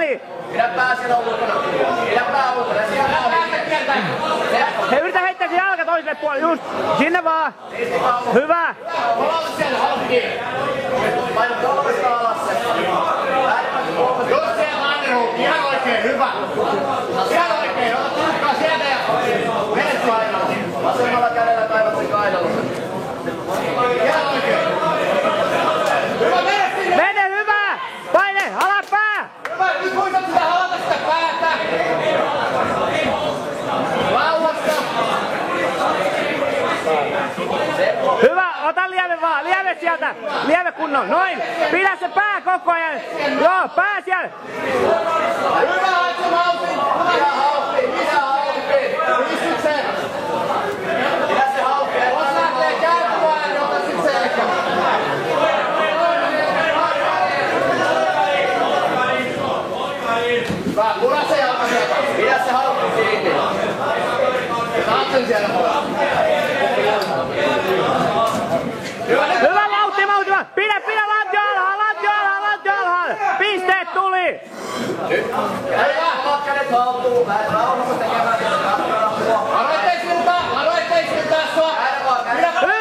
tuli! Pidä pää siellä ulkona. Pidä pää ulkona. He yritä heittää se jalka toiselle puolelle, just! Sinne vaan! Hyvä! Paina kolmesta alas se. Just siellä Mannerhoop, ihan oikein, hyvä. Ihan oikein, ota tarkkaa sieltä ja mene painaa. Vasemmalla kädellä kaivat sen kainalon. Ihan oikein. Hyvä, mene sinne. Mene hyvä! Paine! Alapää! Hyvä, nyt muista sitä halata sitä päätä. Laulasta. Hyvä! Ota lieve vaan! Lieve sieltä! Lieve kunnon! Noin! Pidä se pää koko ajan! Joo! Pää siellä! Hyvä, Haitsu Mausi. Pidä hauppi! Pidä hauppi! Pistit sen. Pidä se hauppi! Jos lähtee kääntyään, niin ota sit selkä. Hyvä, pura se jalka sieltä. Pidä se hauppi kiinni! Saat sen siellä mulla. Hyvä vauhti! Pidä! Lantio alhaalla! Pisteet tuli! Omat kädet haltuun! Lähde rauhassa tekemään sitä. Aloitteis siltaa sua. Kädet vaan, kädet.